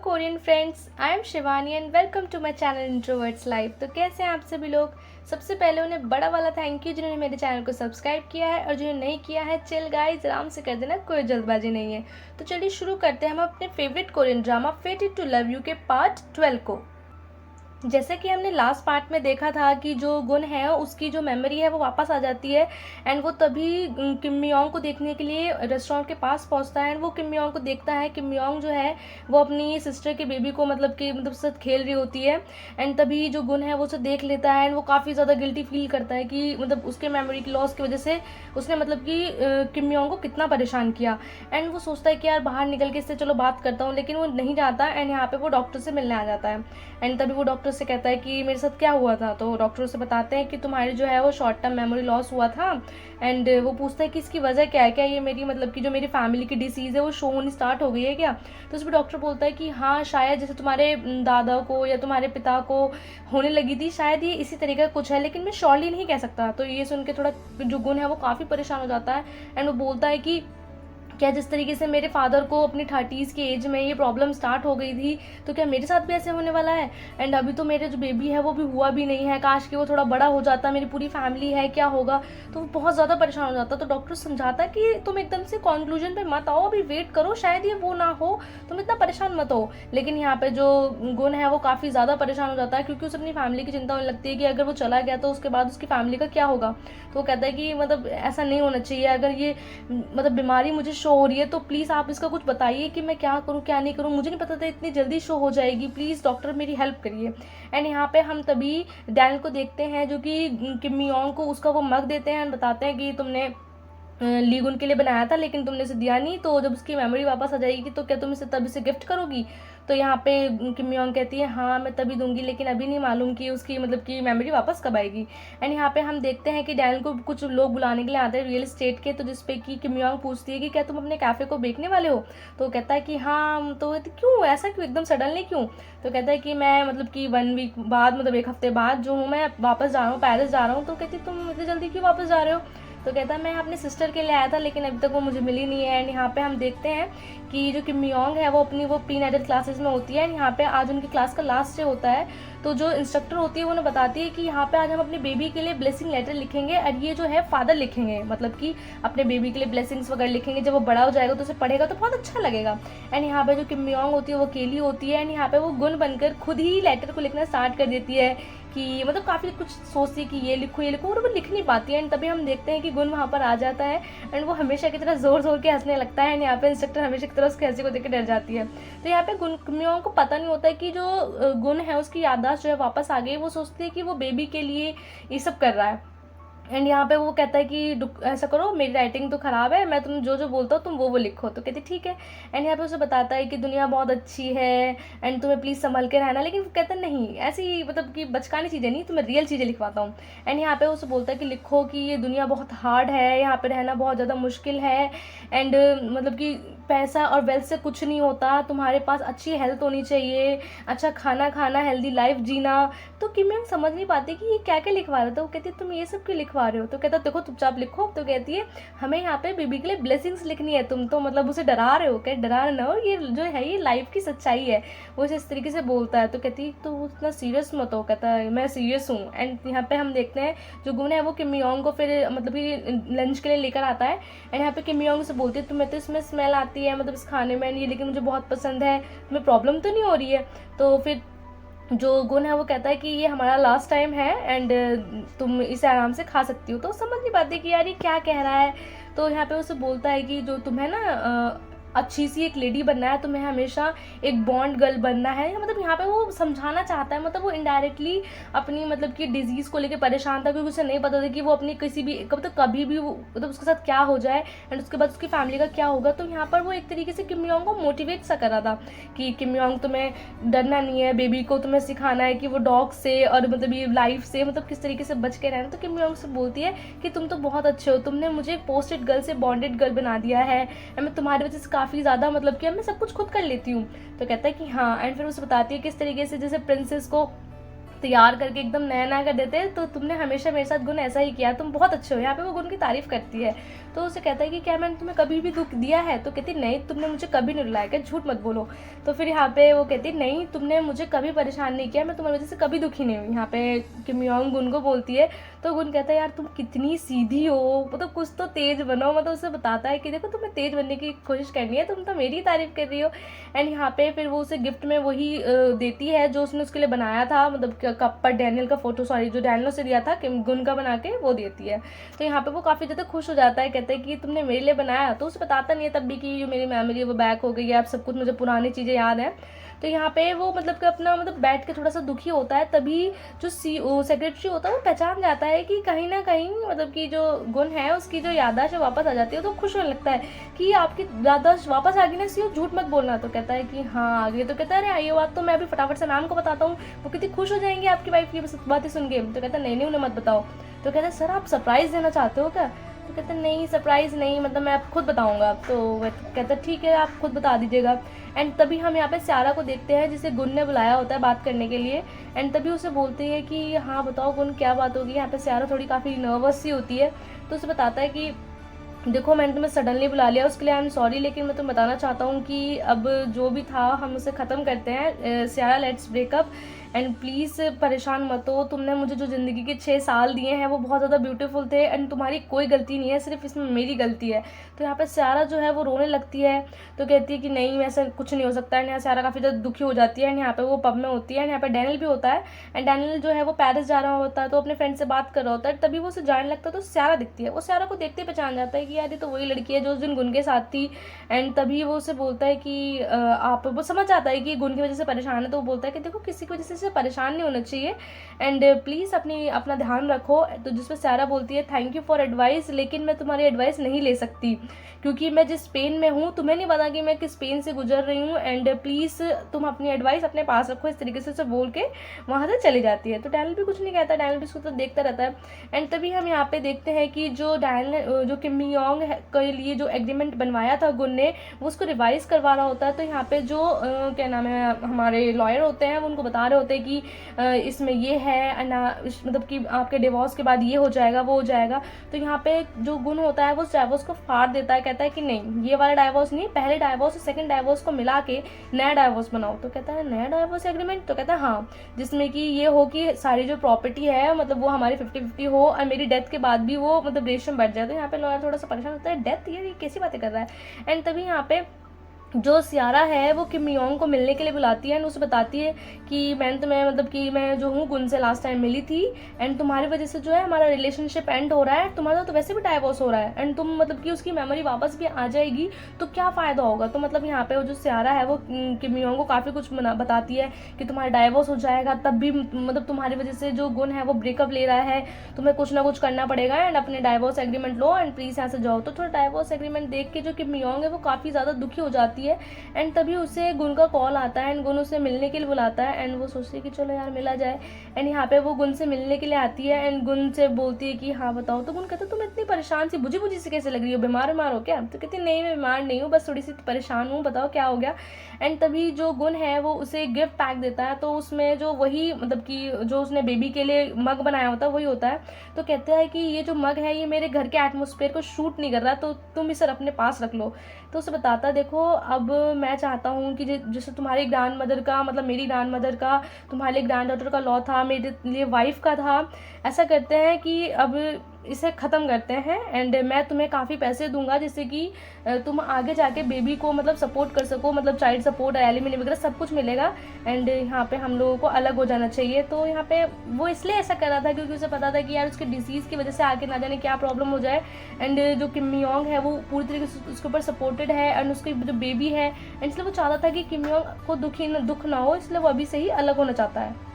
Korean friends, I am Shivani and welcome to my channel introverts life. तो कैसे हैं आप सभी लोग। सबसे पहले उन्हें बड़ा वाला थैंक यू जिन्होंने मेरे चैनल को सब्सक्राइब किया है, और जिन्होंने नहीं किया है चिल गाइस आराम से कर देना, कोई जल्दबाजी नहीं है। तो चलिए शुरू करते हैं हम अपने favourite Korean drama fated to love you के पार्ट 12 को। जैसे कि हमने लास्ट पार्ट में देखा था कि जो गुन है उसकी जो मेमोरी है वो वापस आ जाती है, एंड वो तभी किम मियोंग को देखने के लिए रेस्टोरेंट के पास पहुंचता है। एंड वो किम मियोंग को देखता है। किम मियोंग जो है वो अपनी सिस्टर के बेबी को मतलब साथ खेल रही होती है, एंड तभी जो गुन है वो उसे देख लेता है। एंड वो काफ़ी ज़्यादा गिल्टी फील करता है कि मतलब उसके मेमोरी की लॉस की वजह से उसने मतलब कि किम मियोंग को कितना परेशान किया। एंड वो सोचता है कि यार बाहर निकल के इससे चलो बात करता हूँ, लेकिन वो नहीं जाता। एंड यहाँ पे वो डॉक्टर से मिलने आ जाता है। एंड तभी वो डॉक्टर से कहता है कि मेरे साथ क्या हुआ था। तो डॉक्टर से बताते हैं कि तुम्हारी जो है वो शॉर्ट टर्म मेमोरी लॉस हुआ था। एंड वो पूछता है कि इसकी वजह क्या है, क्या ये मेरी मतलब कि जो मेरी फैमिली की डिसीज़ है वो शो होनी स्टार्ट हो गई है क्या। तो उसमें डॉक्टर बोलता है कि हाँ शायद जैसे तुम्हारे दादा को या तुम्हारे पिता को होने लगी थी, शायद ये इसी तरीके का कुछ है, लेकिन मैं श्योरली नहीं कह सकता। तो ये सुन के थोड़ा जो गुण है वो काफ़ी परेशान हो जाता है। एंड वो बोलता है कि क्या जिस तरीके से मेरे फादर को अपनी 30s की एज में ये प्रॉब्लम स्टार्ट हो गई थी, तो क्या मेरे साथ भी ऐसे होने वाला है। एंड अभी तो मेरे जो बेबी है वो भी हुआ भी नहीं है, काश कि वो थोड़ा बड़ा हो जाता, मेरी पूरी फैमिली है, क्या होगा। तो वो बहुत ज़्यादा परेशान हो जाता। तो डॉक्टर समझाता है कि तुम एकदम से कंक्लूजन पे मत आओ, अभी वेट करो, शायद ये वो ना हो, तुम इतना परेशान मत हो। लेकिन यहाँ पे जो गुण है वो काफ़ी ज़्यादा परेशान हो जाता है, क्योंकि उसे अपनी फैमिली की चिंता होने लगती है कि अगर वो चला गया तो उसके बाद उसकी फैमिली का क्या होगा। तो वो कहता है कि मतलब ऐसा नहीं होना चाहिए, अगर ये मतलब बीमारी मुझे शो हो रही है तो प्लीज़ आप इसका कुछ बताइए कि मैं क्या करूँ क्या नहीं करूँ, मुझे नहीं पता था इतनी जल्दी शो हो जाएगी, प्लीज़ डॉक्टर मेरी हेल्प करिए। एंड यहाँ पे हम तभी डैनियल को देखते हैं जो कि किम मियोंग को उसका वो मग देते हैं, एंड बताते हैं कि तुमने लीगुन के लिए बनाया था लेकिन तुमने इसे दिया नहीं, तो जब उसकी मेमोरी वापस आ जाएगी तो क्या तुम इसे तब इसे गिफ्ट करोगी। तो यहाँ पे किम मियोंग कहती है हाँ मैं तभी दूंगी, लेकिन अभी नहीं मालूम कि उसकी मतलब कि मेमोरी वापस कब आएगी। एंड यहाँ पे हम देखते हैं कि डैनियल को कुछ लोग बुलाने के लिए आते हैं रियल एस्टेट के, तो जिसपे कि किम मियोंग पूछती है कि क्या तुम अपने कैफ़े को बेचने वाले हो। तो कहता है कि हाँ। तो क्यों ऐसा, क्यों एकदम सडनली क्यों। तो कहता है कि मैं मतलब कि 1 वीक बाद मतलब 1 हफ्ते बाद जो हूँ मैं वापस जा रहा हूँ, पेरिस जा रहा हूँ। तो कहती तुम इतनी जल्दी क्यों वापस जा रहे हो। तो कहता है मैं अपनी सिस्टर के लिए आया था लेकिन अभी तक वो मुझे मिली नहीं है। एंड यहाँ पे हम देखते हैं कि जो किम मियोंग है वो अपनी वो प्री नेटल क्लासेस में होती है। एंड यहाँ पे आज उनकी क्लास का लास्ट डे होता है, तो जो इंस्ट्रक्टर होती है वो उन्हें बताती है कि यहाँ पे आज हम अपने बेबी के लिए ब्लेसिंग लेटर लिखेंगे, और ये जो है फादर लिखेंगे, मतलब कि अपने बेबी के लिए ब्लेसिंग्स वगैरह लिखेंगे। जब वो बड़ा हो जाएगा तो उसे पढ़ेगा तो बहुत अच्छा लगेगा। एंड यहाँ पे जो किम मियोंग होती है वो अकेली होती है, एंड यहाँ पे वो गुण बनकर खुद ही लेटर को लिखना स्टार्ट कर देती है कि मतलब काफ़ी कुछ सोचती है कि ये लिखो ये लिखो, और वो लिख नहीं पाती है। एंड तभी हम देखते हैं कि गुण वहाँ पर आ जाता है, एंड वो हमेशा की तरह जोर जोर के हंसने लगता है। एंड यहाँ पे इंस्ट्रक्टर हमेशा की तरह उसके हंसी को देख के डर जाती है। तो यहाँ पे गुण मियोंग को पता नहीं होता है कि जो गुण है उसकी याददाश्त जो है वापस आ गई। वो सोचती है कि वो बेबी के लिए ये सब कर रहा है। एंड यहाँ पे वो कहता है कि ऐसा करो, मेरी राइटिंग तो ख़राब है, मैं तुम जो जो बोलता हूँ तुम वो लिखो। तो कहती ठीक है। एंड यहाँ पे उसे बताता है कि दुनिया बहुत अच्छी है एंड तुम्हें प्लीज़ संभल के रहना, लेकिन वो कहता है नहीं ऐसी मतलब कि बचकानी चीज़ें नहीं, तुम्हें रियल चीज़ें लिखवाता हूँ। एंड यहाँ पे उसे बोलता है कि लिखो कि ये दुनिया बहुत हार्ड है, यहाँ पे रहना बहुत ज़्यादा मुश्किल है, एंड मतलब कि पैसा और वेल्थ से कुछ नहीं होता, तुम्हारे पास अच्छी हेल्थ होनी चाहिए, अच्छा खाना खाना, हेल्दी लाइफ जीना। तो किम मियोंग समझ नहीं पाती कि ये क्या क्या लिखवा रहा था। वो कहती है तुम ये सब क्यों लिखवा रहे हो। तो कहता देखो चुपचाप लिखो। तो कहती है हमें यहाँ पे बेबी के लिए ब्लेसिंग्स लिखनी है, तुम तो मतलब उसे डरा रहे हो। क्या डरा ना हो, ये जो है ये लाइफ की सच्चाई है। वो इस तरीके से बोलता है। तो कहती है तो उतना सीरियस मत हो। कहता है मैं सीरियस हूँ। एंड यहाँ पे हम देखते हैं जो गुण है वो किम मियोंग को फिर मतलब कि लंच के लिए लेकर आता है। एंड यहाँ पे किम मियोंग से बोलती है तुम्हें तो इसमें स्मेल आती है मतलब इस खाने में, ये लेकिन मुझे बहुत पसंद है, तुम्हें प्रॉब्लम तो नहीं हो रही है। तो फिर जो गुण है वो कहता है कि ये हमारा लास्ट टाइम है एंड तुम इसे आराम से खा सकती हो। तो समझ नहीं पाती कि यार ये क्या कह रहा है। तो यहाँ पे उसे बोलता है कि जो तुम्हें ना अच्छी सी एक लेडी बनना है, तुम्हें हमेशा एक बॉन्ड गर्ल बनना है। मतलब यहाँ पे वो समझाना चाहता है, मतलब वो इनडायरेक्टली अपनी मतलब कि डिजीज़ को लेकर परेशान था, क्योंकि उसे नहीं पता था कि वो अपनी किसी भी कभी भी वो मतलब उसके साथ क्या हो जाए एंड उसके बाद उसकी फैमिली का क्या होगा। तो यहाँ पर वो एक तरीके से किम मियोंग को मोटिवेट सा कर रहा था कि किम मियोंग तुम्हें डरना नहीं है, बेबी को तुम्हें सिखाना है कि वो डॉग से और मतलब ये लाइफ से मतलब किस तरीके से बच के रहना। तो किम मियोंग से बोलती है कि तुम तो बहुत अच्छे हो, तुमने मुझे पोस्टेड गर्ल से बॉन्डेड गर्ल बना दिया है, मैं तुम्हारी वजह से काफ़ी ज़्यादा मतलब कि मैं सब कुछ खुद कर लेती हूँ। तो कहता है कि हाँ। एंड फिर उसे बताती है किस तरीके से जैसे प्रिंसेस को तैयार करके एकदम नया नया कर देते हैं, तो तुमने हमेशा मेरे साथ गुण ऐसा ही किया, तुम बहुत अच्छे हो। यहाँ पे वो गुण की तारीफ़ करती है। तो उसे कहता है कि क्या मैंने तुम्हें कभी भी दुख दिया है? तो कहती नहीं, तुमने मुझे कभी नहीं रुलाया, क्या झूठ मत बोलो। तो फिर यहाँ पे वो कहती नहीं, तुमने मुझे कभी परेशान नहीं किया, मैं तुम्हारी वजह से कभी दुखी नहीं हुई। यहाँ पे किम योंग गुन को बोलती है। तो गुन कहता है यार तुम कितनी सीधी हो, मतलब कुछ तो तेज़ बनो। मतलब उसे बताता है कि देखो तुम्हें तेज़ बनने की कोशिश करनी है, तुम तो मेरी ही तारीफ़ कर रही हो। एंड यहाँ पे फिर वो उसे गिफ्ट में वही देती है जो उसने उसके लिए बनाया था, मतलब कप पर डैनियल का फोटो, सॉरी जो डैनियल से दिया था गुन का बना के वो देती है। तो यहाँ पे वो काफ़ी ज़्यादा खुश हो जाता है, कहता है कि तुमने मेरे लिए बनाया। तो उसे बताता नहीं है तब भी कि जो मेरी मेमोरी है वो बैक हो गई है, अब सब कुछ मुझे पुरानी चीज़ें याद है। तो यहाँ पे वो मतलब कि अपना मतलब बैठ के थोड़ा सा दुखी होता है, तभी जो सेक्रेटरी होता है वो पहचान जाता है कि कहीं ना कहीं मतलब कि जो गुण है उसकी जो याददाश्त वापस आ जाती है। तो खुश होने लगता है कि आपकी याददाश्त वापस आ गई ना सीओ, झूठ मत बोलना। तो कहता है कि हाँ आ गई। तो कहता है अरे ये बात तो मैं अभी फटाफट से मैम को बताता हूँ, वो कितनी खुश हो जाएंगे आपकी वाइफ की बातें सुन के। तो कहता है नहीं उन्हें मत बताओ। तो कहता है सर आप सरप्राइज़ देना चाहते हो क्या? तो कहते हैं नहीं सरप्राइज़ नहीं, मतलब मैं आप खुद बताऊंगा। तो वह कहता है ठीक है आप खुद बता दीजिएगा। एंड तभी हम यहाँ पे स्यारा को देखते हैं जिसे गुन ने बुलाया होता है बात करने के लिए। एंड तभी उसे बोलती है कि हाँ बताओ गुन क्या बात होगी। यहाँ पे स्यारा थोड़ी काफ़ी नर्वस सी होती है। तो उसे बताता है कि देखो मैंने तुम्हें सडनली बुला लिया, उसके लिए आई एम सॉरी, लेकिन मैं तुम्हें बताना चाहता हूँ कि अब जो भी था हम उसे ख़त्म करते हैं। स्यारा लेट्स ब्रेकअप एंड प्लीज़ परेशान मत हो। तुमने मुझे जो ज़िंदगी के 6 साल दिए हैं वो बहुत ज़्यादा ब्यूटीफुल थे एंड तुम्हारी कोई गलती नहीं है, सिर्फ इसमें मेरी गलती है। तो यहाँ पर स्यारा जो है वो रोने लगती है। तो कहती है कि नहीं ऐसा कुछ नहीं हो सकता है। यहाँ स्यारा काफ़ी ज़्यादा दुखी हो जाती है। एंड यहाँ पर वो पब में होती है एंड यहाँ पर डैनियल भी होता है। एंड डैनियल जो है वो पेरिस जा रहा होता है, तो अपने फ्रेंड से बात कर रहा होता है। तभी वो उसे जाने लगता है। तो स्यारा दिखती है, वो स्यारा को देखते पहचान जाता है कि यार ये तो वही लड़की है जो उस दिन गुन के साथ थी। एंड तभी वो उसे बोलता है कि आप, वो समझ जाता है कि गुन की वजह से परेशान है। तो वो बोलता है कि देखो किसी की वजह से परेशान नहीं होना चाहिए एंड प्लीज़ अपना ध्यान रखो। तो जिस पर स्यारा बोलती है थैंक यू फॉर एडवाइस, लेकिन मैं तुम्हारी एडवाइस नहीं ले सकती क्योंकि मैं जिस पेन में हूँ तुम्हें नहीं पता कि मैं किस पेन से गुजर रही हूँ। एंड प्लीज़ तुम अपनी एडवाइस अपने पास रखो। इस तरीके से उसे बोल के वहाँ से चली जाती है। तो डैनियल भी कुछ नहीं कहता, डैनियल भी उसको तो देखता रहता है। एंड तभी हम यहाँ पे देखते हैं कि जो डैनियल जो किम योंग के लिए जो एग्रीमेंट बनवाया था गुन ने, वो उसको रिवाइज करवा रहा होता है। तो यहाँ पे जो क्या नाम है हमारे लॉयर होते हैं वो उनको बता रहे होते हैं कि इसमें ये है मतलब कि आपके डिवोर्स के बाद ये हो जाएगा वो हो जाएगा। तो यहाँ पे जो गुन होता है वो उस डाइवोर्स को फाड़ देता है, कहता है कि नहीं ये वाला डाइवोर्स नहीं, पहले डाइवोर्स और सेकंड डाइवोर्स को मिला के नया डाइवोर्स बनाओ। तो कहता है नया डाइवोर्स एग्रीमेंट? तो कहता है हाँ, जिसमें कि ये हो कि सारी जो प्रॉपर्टी है मतलब वो हमारी 50-50 हो और मेरी डेथ के बाद भी वो मतलब रेशम बढ़ जाए। तो यहाँ पे लॉयर थोड़ा सा परेशान होता है, डेथ ये कैसी बातें कर रहा है। एंड तभी यहाँ पे जो स्यारा है वो किम योंग को मिलने के लिए बुलाती है एंड उसे बताती है कि मैंने तुम्हें मतलब कि मैं जो हूँ गुन से लास्ट टाइम मिली थी एंड तुम्हारी वजह से जो है हमारा रिलेशनशिप एंड हो रहा है, तुम्हारा तो वैसे भी डाइवोर्स हो रहा है एंड तुम मतलब कि उसकी मेमोरी वापस भी आ जाएगी तो क्या फ़ायदा होगा। तो मतलब यहाँ पे वो जो स्यारा है वो किम योंग को काफ़ी कुछ बताती है कि तुम्हारा डाइवोर्स हो जाएगा तब भी मतलब तुम्हारी वजह से जो गुन है वो ब्रेकअप ले रहा है, तुम्हें कुछ ना कुछ करना पड़ेगा एंड अपने divorce agreement low and please यहाँ से जाओ। तो थोड़ा डाइवोर्स एग्रीमेंट देख के जो किम योंग है वो काफ़ी ज़्यादा दुखी हो जाती है। एंड तभी उसे गुन का कॉल आता है एंड गुन उसे मिलने के लिए बुलाता है एंड वो सोचती है कि चलो यार मिला जाए। एंड यहाँ पे वो गुन से मिलने के लिए आती है एंड गुन से बोलती है कि हाँ बताओ। तो गुन कहता है तुम इतनी परेशान सी बुझी बुझी से कैसे लग रही हो, बीमार हो क्या? तो कहती नहीं मैं बीमार नहीं हूँ, बस थोड़ी सी परेशान हूँ, बताओ क्या हो गया। एंड तभी जो गुन है वो उसे गिफ्ट पैक देता है। तो उसमें जो वही मतलब कि जो उसने बेबी के लिए मग बनाया होता है वही होता है। तो कहता है कि ये जो मग है ये मेरे घर के एटमोसफेयर को शूट नहीं कर रहा, तो तुम इसे अपने पास रख लो। तो उसे बताता है देखो अब मैं चाहता हूँ कि जैसे तुम्हारी ग्रैंड मदर का मतलब मेरी ग्रैंड मदर का तुम्हारे लिए ग्रैंड डॉटर का लॉ था, मेरे लिए वाइफ का था, ऐसा करते हैं कि अब इसे ख़त्म करते हैं एंड मैं तुम्हें काफ़ी पैसे दूंगा जिससे कि तुम आगे जाके बेबी को मतलब सपोर्ट कर सको, मतलब चाइल्ड सपोर्ट एलिमनी वगैरह सब कुछ मिलेगा एंड यहाँ पे हम लोगों को अलग हो जाना चाहिए। तो यहाँ पे वो इसलिए ऐसा कर रहा था क्योंकि उसे पता था कि यार उसके डिजीज़ की वजह से आगे ना जाने क्या प्रॉब्लम हो जाए। एंड जो किम योंग है वो पूरी तरीके से उसके ऊपर सपोर्टेड है एंड उसकी जो बेबी है एंड इसलिए वो चाहता था कि किम योंग को दुख ना हो, इसलिए वो अभी से ही अलग होना चाहता है।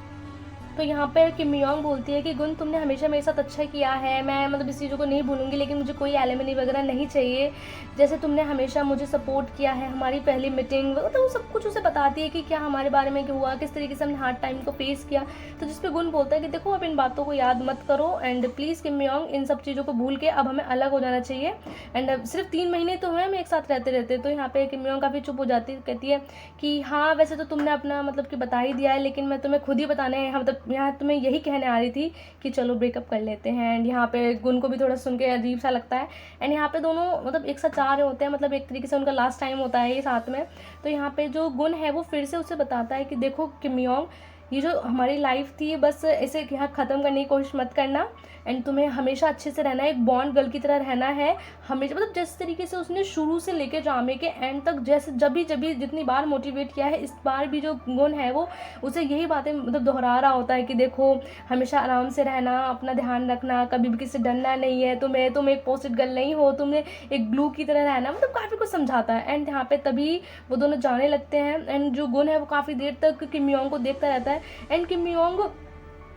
तो यहाँ पर किम योंग बोलती है कि गुन तुमने हमेशा मेरे साथ अच्छा किया है, मैं मतलब इस चीज़ों को नहीं भूलूंगी, लेकिन मुझे कोई एलिमनी वगैरह नहीं चाहिए। जैसे तुमने हमेशा मुझे सपोर्ट किया है, हमारी पहली मीटिंग तो वो सब कुछ उसे बताती है कि क्या हमारे बारे में क्या हुआ, किस तरीके से हमने हार्ड टाइम को फेस किया। तो जिस पे गुन बोलता है कि देखो अब इन बातों को याद मत करो एंड प्लीज़ किम योंग इन सब चीज़ों को भूल के अब हमें अलग हो जाना चाहिए एंड सिर्फ 3 महीने तो हुए हम एक साथ रहते रहते। तो यहाँ पे किम योंग काफ़ी चुप हो जाती है, कहती है कि हाँ वैसे तो तुमने अपना मतलब कि बता ही दिया है, लेकिन मैं तुम्हें खुद ही बताने मतलब यहाँ तो मैं यही कहने आ रही थी कि चलो ब्रेकअप कर लेते हैं। एंड यहाँ पे गुन को भी थोड़ा सुन के अजीब सा लगता है। एंड यहाँ पे दोनों मतलब एक साथ जा रहे होते हैं, मतलब एक तरीके से उनका लास्ट टाइम होता है ये साथ में। तो यहाँ पे जो गुन है वो फिर से उसे बताता है कि देखो किम योंग, ये जो हमारी लाइफ थी बस इसे यहाँ ख़त्म करने की कोशिश मत करना। एंड तुम्हें हमेशा अच्छे से रहना है, एक बॉन्ड गर्ल की तरह रहना है हमेशा। मतलब जिस तरीके से उसने शुरू से लेके ड्रामे के एंड तक जैसे जब भी जितनी बार मोटिवेट किया है, इस बार भी जो गुण है वो उसे यही बातें मतलब दोहरा रहा होता है कि देखो हमेशा आराम से रहना, अपना ध्यान रखना, कभी भी किसी से डरना नहीं है, तुम एक पॉजिटिव गर्ल नहीं हो, तुम्हें एक ग्लू की तरह रहना, मतलब काफ़ी कुछ समझाता है। एंड यहाँ पे तभी वो दोनों जाने लगते हैं। एंड जो गुण है वो काफ़ी देर तक किम योंग को देखता रहता है। एंड किम योंग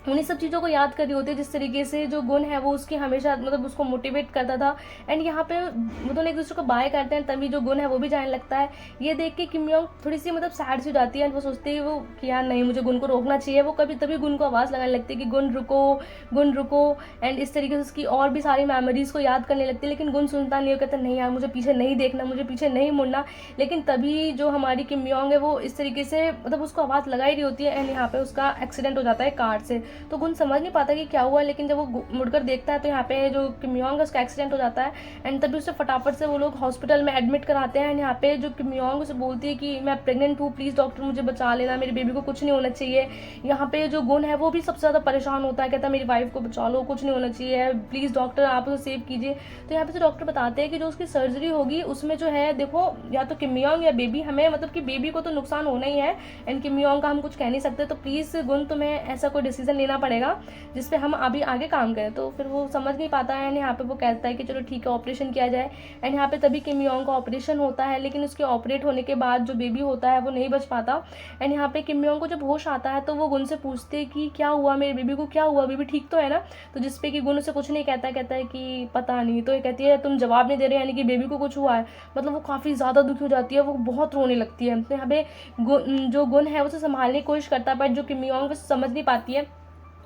उन्हीं सब चीज़ों को याद कर रही होती है जिस तरीके से जो गुण है वो उसकी हमेशा मतलब उसको मोटिवेट करता था। एंड यहाँ पे वो दोनों एक दूसरे को बाय करते हैं, तभी जो गुण है वो भी जाने लगता है। ये देख के किम योंग थोड़ी सी मतलब सैड सी हो जाती है। एंड वो सोचती है वो कि यार नहीं, मुझे गुण को रोकना चाहिए। वो कभी तभी गुण को आवाज़ लगाने लगती है कि गुण रुको, गुण रुको। एंड इस तरीके से उसकी और भी सारी मेमोरीज़ को याद करने लगती है, लेकिन गुण सुनता नहीं है, कहता नहीं यार मुझे पीछे नहीं देखना, मुझे पीछे नहीं मुड़ना। लेकिन तभी जो हमारी किम योंग है वो इस तरीके से मतलब उसको आवाज़ लगाई रही होती है। एंड यहाँ पे उसका एक्सीडेंट हो जाता है कार से। तो गुण समझ नहीं पाता कि क्या हुआ, लेकिन जब वो मुड़कर देखता है तो यहाँ पे जो किम योंग है उसका एक्सीडेंट हो जाता है। एंड तभी उसे फटाफट से वो लोग हॉस्पिटल में एडमिट कराते हैं। एंड यहाँ पे जो किम योंग उसे बोलती है कि मैं प्रेग्नेंट हूँ, प्लीज़ डॉक्टर मुझे बचा लेना, मेरे बेबी को कुछ नहीं होना चाहिए। यहाँ पे जो गुण है वो भी सबसे ज़्यादा परेशान होता है, कहता है मेरी वाइफ को बचा लो, कुछ नहीं होना चाहिए, प्लीज़ डॉक्टर आप उसे सेव कीजिए। तो यहाँ पे जो डॉक्टर बताते हैं कि जो उसकी सर्जरी होगी उसमें जो है देखो या तो किम योंग या बेबी, हमें मतलब कि बेबी को तो नुकसान होना ही है एंड किम योंग का हम कुछ कह नहीं सकते। तो प्लीज़ गुण तुम्हें ऐसा कोई डिसीजन लेना पड़ेगा जिस पे हम अभी आगे काम करें। तो फिर वो समझ नहीं पाता है। एंड यहाँ पे वो कहता है कि चलो ठीक है ऑपरेशन किया जाए। एंड यहाँ पे तभी किम योंग का ऑपरेशन होता है, लेकिन उसके ऑपरेट होने के बाद जो बेबी होता है वो नहीं बच पाता। एंड यहाँ पे किम योंग को जब होश आता है तो वो गुण से पूछते हैं कि क्या हुआ, मेरे बेबी को क्या हुआ, बेबी ठीक तो है ना। तो जिसपे कि गुण उसे कुछ नहीं कहता है, कहता है कि पता नहीं। तो ये कहती है तुम जवाब नहीं दे रहे यानी कि बेबी को कुछ हुआ है। मतलब वो काफ़ी ज़्यादा दुखी हो जाती है, वो बहुत रोने लगती है। तो यहाँ पे जो गुण है उसे संभालने की कोशिश करता है, बट जो किम योंग समझ नहीं पाती है।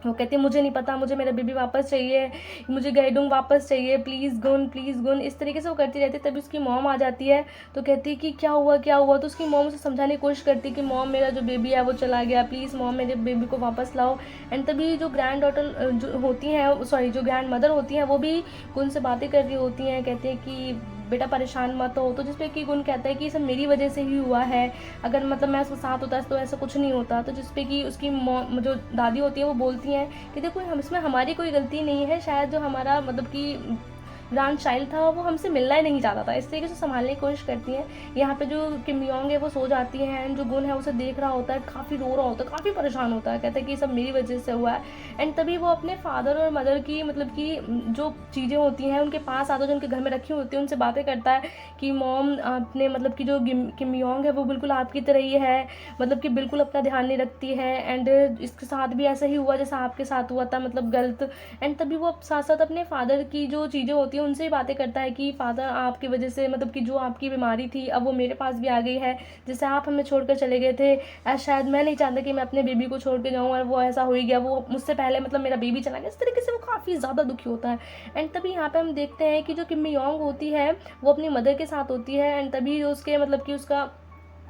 वो कहती है मुझे नहीं पता, मुझे मेरा बेबी वापस चाहिए, मुझे गैडुंग वापस चाहिए, प्लीज़ गुन, प्लीज़ गुन। इस तरीके से वो करती रहती है। तभी उसकी मॉम आ जाती है तो कहती है कि क्या हुआ क्या हुआ। तो उसकी मॉम उसे समझाने की कोशिश करती है कि मॉम मेरा जो बेबी है वो चला गया, प्लीज़ मॉम मेरे बेबी को वापस लाओ। एंड तभी जो ग्रैंड डॉटर जो होती हैं, सॉरी जो ग्रैंड मदर होती हैं, वो भी गुन से बातें कर रही होती हैं। कहती हैं कि बेटा परेशान मत हो। तो जिसपे कि गुण कहता है कि सब मेरी वजह से ही हुआ है, अगर मतलब मैं उसके साथ होता तो ऐसा कुछ नहीं होता। तो जिसपे कि उसकी जो दादी होती है वो बोलती हैं कि देखो हम इसमें हमारी कोई गलती नहीं है, शायद जो हमारा मतलब कि ग्रैंड चाइल्ड था वो हमसे मिलना ही नहीं चाहता था। इस तरीके से संभालने की कोशिश करती हैं। यहाँ पे जो किम योंग है वो सो जाती है एंड जो गुण है उसे देख रहा होता है, काफ़ी रो रहा होता है, काफ़ी परेशान होता है, कहता है कि सब मेरी वजह से हुआ है। एंड तभी वो अपने फादर और मदर की मतलब कि जो चीज़ें होती हैं उनके पास आता है, जो उनके घर में रखी होती है, उनसे बातें करता है कि मॉम अपने मतलब कि जो किम योंग है वो बिल्कुल आपकी तरह ही है, मतलब कि बिल्कुल अपना ध्यान नहीं रखती है। एंड इसके साथ भी ऐसा ही हुआ जैसा आपके साथ हुआ था, मतलब गलत। एंड तभी वो साथ साथ अपने फादर की जो चीज़ें होती हैं उनसे ही बातें करता है कि फादर आपकी वजह से मतलब कि जो आपकी बीमारी थी अब वो मेरे पास भी आ गई है, जैसे आप हमें छोड़कर चले गए थे, शायद मैं नहीं चाहता कि मैं अपने बेबी को छोड़ के जाऊँ और वो ऐसा हो ही गया, वो मुझसे पहले मतलब मेरा बेबी चला गया। इस तरीके से वो काफ़ी ज़्यादा दुखी होता है। एंड तभी यहाँ पे हम देखते हैं कि जो किम योंग होती है वो अपनी मदर के साथ होती है। एंड तभी उसके मतलब कि उसका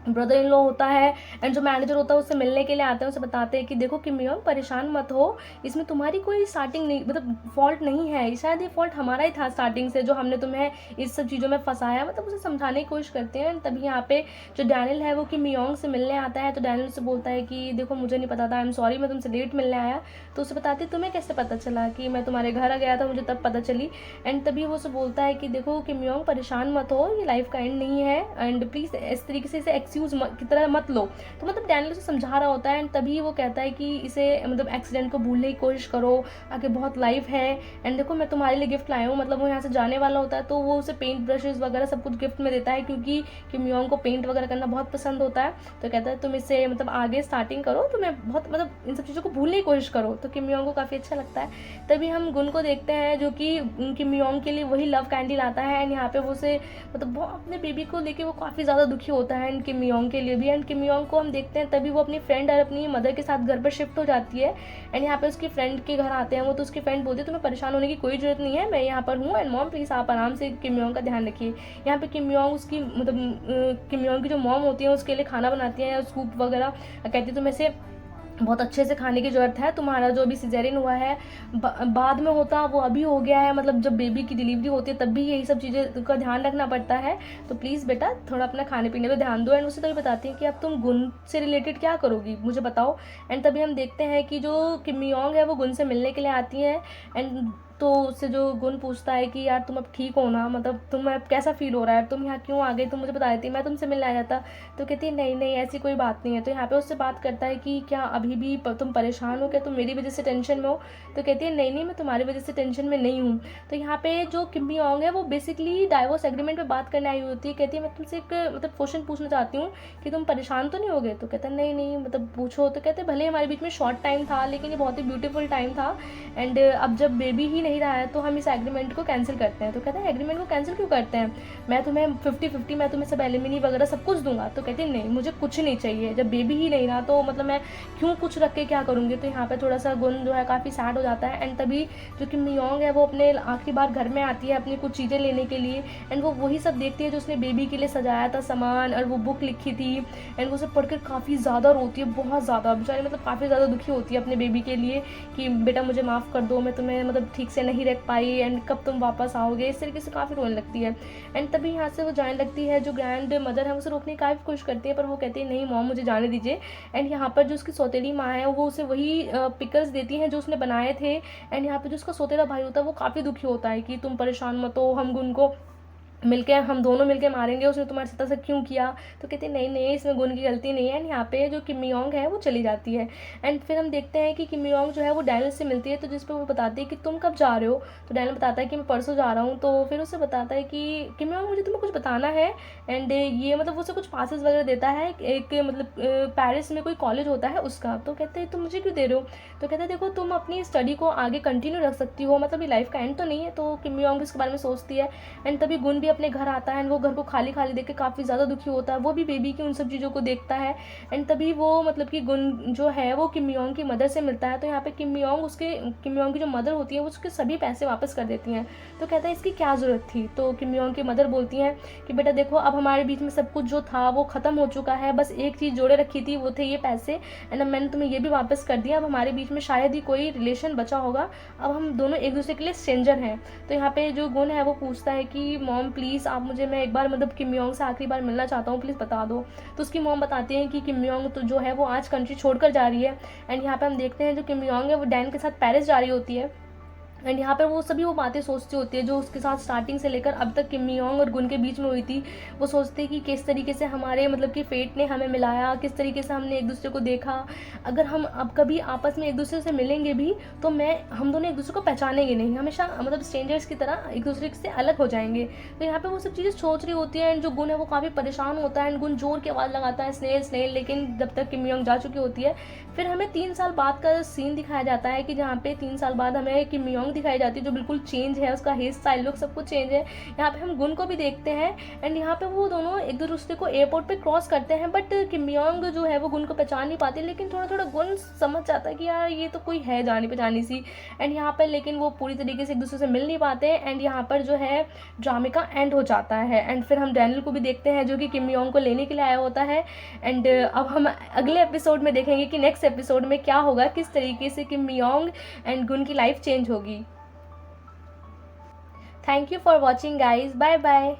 ब्रदर इन लॉ होता है एंड जो मैनेजर होता है उससे मिलने के लिए आते हैं, उसे बताते हैं कि देखो किम योंग परेशान मत हो, इसमें तुम्हारी कोई स्टार्टिंग नहीं मतलब फॉल्ट नहीं है, शायद ये फॉल्ट हमारा ही था स्टार्टिंग से, जो हमने तुम्हें इस सब चीज़ों में फंसाया, मतलब उसे समझाने की कोशिश करते हैं। तभी यहाँ पे जो डैनियल है वो किम योंग से मिलने आता है। तो डैनियल से बोलता है कि देखो मुझे नहीं पता था, आई एम सॉरी, मैं तुमसे लेट मिलने आया। तो उसे बताती तुम्हें कैसे पता चला कि मैं तुम्हारे घर आ गया था, मुझे तब पता चली। एंड तभी वो उसे बोलता है कि देखो किम योंग परेशान मत हो, ये लाइफ का एंड नहीं है एंड प्लीज़ इस तरीके से इसे एक्सक्यूज़ की तरह मत लो। तो मतलब डैनियल उसे समझा रहा होता है एंड तभी वो कहता है कि इसे मतलब एक्सीडेंट को भूलने की कोशिश करो, आगे बहुत लाइफ है एंड देखो मैं तुम्हारे लिए गिफ्ट लाया हूँ। मतलब वो यहाँ से जाने वाला होता है तो वो उसे पेंट ब्रशेस वगैरह सब कुछ गिफ्ट में देता है, क्योंकि किम योंग को पेंट वगैरह करना बहुत पसंद होता है। तो कहता है तुम इससे मतलब आगे स्टार्टिंग करो, तो मैं बहुत मतलब इन सब चीज़ों को भूलने की कोशिश करो। तो किम योंग को काफ़ी अच्छा लगता है। तभी हम गुन को देखते हैं जो कि किम योंग के लिए वही लव कैंडी लाता है एंड यहाँ पे वो उसे मतलब अपने बेबी को लेके वो काफ़ी ज़्यादा दुखी होता है एंड किम योंग के लिए भी। एंड किम योंग को हम देखते हैं तभी वो अपनी फ्रेंड और अपनी मदर के साथ घर पर शिफ्ट हो जाती है। एंड यहाँ पे उसकी फ्रेंड के घर आते हैं वो, तो उसकी फ्रेंड बोलती है तुम्हें परेशान होने की कोई ज़रूरत नहीं है, मैं यहाँ पर हूँ एंड मॉम प्लीज़ आप आराम से किम योंग का ध्यान रखिए। यहाँ पे किम योंग उसकी मतलब किम योंग की जो मॉम होती है उसके लिए खाना बनाती है, सूप वगैरह, कहती है तुम ऐसे बहुत अच्छे से खाने की ज़रूरत है। तुम्हारा जो अभी सिज़ेरियन हुआ है बाद में होता वो अभी हो गया है, मतलब जब बेबी की डिलीवरी होती है तब भी यही सब चीज़ें का ध्यान रखना पड़ता है। तो प्लीज़ बेटा थोड़ा अपना खाने पीने पे ध्यान दो। एंड उससे तभी बताती हैं कि अब तुम गुण से रिलेटेड क्या करोगी मुझे बताओ। एंड तभी हम देखते हैं कि जो किम योंग है वो गुण से मिलने के लिए आती हैं। एंड तो उससे जो गुण पूछता है कि यार तुम अब ठीक हो ना, मतलब तुम्हें अब कैसा फील हो रहा है, तुम यहाँ क्यों आ गई, तुम मुझे बता देती मैं तुमसे मिलने आ जाता। तो कहती है नहीं नहीं ऐसी कोई बात नहीं है। तो यहाँ पे उससे बात करता है कि क्या अभी भी तुम परेशान हो, क्या तुम मेरी वजह से टेंशन में हो। तो कहती है नहीं नहीं मैं तुम्हारी वजह से टेंशन में नहीं हूँ। तो यहाँ पे जो किम योंग है वो बेसिकली डाइवोर्स एग्रीमेंट पे बात करने आई होती है। कहती है मैं तुमसे एक मतलब क्वेश्चन पूछना चाहती हूँ कि तुम परेशान तो नहीं हो गए। तो कहता है नहीं नहीं मतलब पूछो। तो कहते भले हमारे बीच में शॉर्ट टाइम था लेकिन ये बहुत ही ब्यूटीफुल टाइम था। एंड अब जब बेबी ही नहीं रहा है तो हम इस एग्रीमेंट को कैंसिल करते हैं। तो कहते हैं एग्रीमेंट को कैंसिल क्यों करते हैं, मैं तुम्हें 50-50 मैं तुम्हें सब एलिमिनी वगैरह सब कुछ दूंगा। तो कहती है नहीं मुझे कुछ नहीं चाहिए, जब बेबी ही नहीं रहा तो मतलब मैं क्यों कुछ रख के क्या करूँगी। तो यहाँ पे थोड़ा सा गुण जो है काफ़ी सैड हो जाता है। एंड तभी जो कि मियोंग है वो अपने आखिरी बार घर में आती है अपनी कुछ चीज़ें लेने के लिए। एंड वो वही सब देखती है जो उसने बेबी के लिए सजाया था सामान, और वो बुक लिखी थी। एंड वो सब पढ़कर काफ़ी ज़्यादा रोती है, बहुत ज़्यादा बेचारी मतलब काफ़ी ज़्यादा दुखी होती है अपने बेबी के लिए कि बेटा मुझे माफ़ कर दो, मैं तुम्हें मतलब ठीक से नहीं रख पाई, एंड कब तुम वापस आओगे, इस तरीके से काफ़ी रोने लगती है। एंड तभी यहाँ से वो जाने लगती है, जो ग्रैंड मदर है उसे रोकने की काफ़ी कोशिश करती है पर वो कहती है नहीं मॉम मुझे जाने दीजिए। एंड यहाँ पर जो उसकी सौतेली माँ है वो उसे वही पिकल्स देती हैं जो उसने बनाए थे। एंड यहाँ पर जो उसका सौतेला भाई होता है वो काफ़ी दुखी होता है कि तुम परेशान मत हो, हम उनको मिलके हम दोनों मिलके मारेंगे, उसने तुम्हारे साथ ऐसा क्यों किया। तो कहते हैं नहीं नहीं इसमें गुण की गलती नहीं है। एंड यहाँ पे जो किम योंग है वो चली जाती है। एंड फिर हम देखते हैं कि किम योंग जो है वो डैनियल से मिलती है, तो जिस पे वो बताती है कि तुम कब जा रहे हो। तो डैनियल बताता है कि मैं परसों जा रहा हूँ। तो फिर उससे बताता है कि किम योंग मुझे तुम्हें कुछ बताना है। एंड ये मतलब उसे कुछ पासेस वगैरह देता है, एक मतलब पेरिस में कोई कॉलेज होता है उसका। तो कहते हैं तुम मुझे क्यों दे रहे हो। तो कहते हैं देखो तुम अपनी स्टडी को आगे कंटिन्यू रख सकती हो, मतलब ये लाइफ का एंड तो नहीं है। तो किम योंग इसके बारे में सोचती है। एंड तभी गुण भी अपने घर आता है, वो घर को खाली खाली देख के काफ़ी ज़्यादा दुखी होता है, वो भी बेबी की उन सब चीज़ों को देखता है। एंड तभी वो मतलब कि गुण जो है वो किम योंग की मदर से मिलता है। तो यहाँ पे किम योंग की जो मदर होती है वो उसके सभी पैसे वापस कर देती हैं। तो कहता है इसकी क्या ज़रूरत थी। तो किम योंग की मदर बोलती हैं कि बेटा देखो अब हमारे बीच में सब कुछ जो था वो ख़त्म हो चुका है, बस एक चीज़ जोड़े रखी थी वो थे ये पैसे। एंड अब मैंने तुम्हें ये भी वापस कर दिया, अब हमारे बीच में शायद ही कोई रिलेशन बचा होगा, अब हम दोनों एक दूसरे के लिए स्ट्रेंजर हैं। तो यहाँ पे जो गुण है वो पूछता है कि मॉम प्लीज़ आप मुझे, मैं एक बार मतलब किम योंग से आखिरी बार मिलना चाहता हूँ, प्लीज़ बता दो। तो उसकी मॉम बताती हैं कि किम योंग तो जो है वो आज कंट्री छोड़कर जा रही है। एंड यहाँ पे हम देखते हैं जो किम योंग है वो डैन के साथ पेरिस जा रही होती है। एंड यहाँ पर वो सभी वो बातें सोचती होती है जो उसके साथ स्टार्टिंग से लेकर अब तक किम योंग और गुन के बीच में हुई थी। वो सोचते हैं कि किस तरीके से हमारे मतलब कि फेट ने हमें मिलाया, किस तरीके से हमने एक दूसरे को देखा, अगर हम अब कभी आपस में एक दूसरे से मिलेंगे भी तो हम दोनों एक दूसरे को पहचानेंगे नहीं, हमेशा मतलब स्ट्रेंजर्स की तरह एक दूसरे से अलग हो जाएंगे। तो यहाँ पर वो सब चीज़ें सोच रही होती है। एंड जो गुन है वो काफ़ी परेशान होता है। एंड गुन जोर की आवाज़ लगाता है स्नेल स्नेल, लेकिन जब तक किम योंग जा चुकी होती है। फिर हमें 3 साल बाद का सीन दिखाया जाता है कि जहाँ पे 3 साल बाद हमें किम योंग दिखाई जाती है जो बिल्कुल चेंज है, उसका हेयर स्टाइल लुक सब कुछ चेंज है। यहाँ पे हम गुन को भी देखते हैं। एंड यहाँ पे वो दोनों एक दूसरे को एयरपोर्ट पे क्रॉस करते हैं, बट किम योंग जो है वो गुन को पहचान नहीं पाती, लेकिन थोड़ा थोड़ा गुन समझ जाता है कि यार ये तो कोई है जानी पहचानी सी। एंड यहाँ पर लेकिन वो पूरी तरीके से एक दूसरे से मिल नहीं पाते। एंड यहाँ पर जो है ड्रामे का एंड हो जाता है। एंड फिर हम डैनियल को भी देखते हैं जो कि किम योंग को लेने के लिए आया होता है। एंड अब हम अगले एपिसोड में देखेंगे कि नेक्स्ट एपिसोड में क्या होगा, किस तरीके से किम योंग एंड गुन की लाइफ चेंज होगी। Thank you for watching guys, bye bye.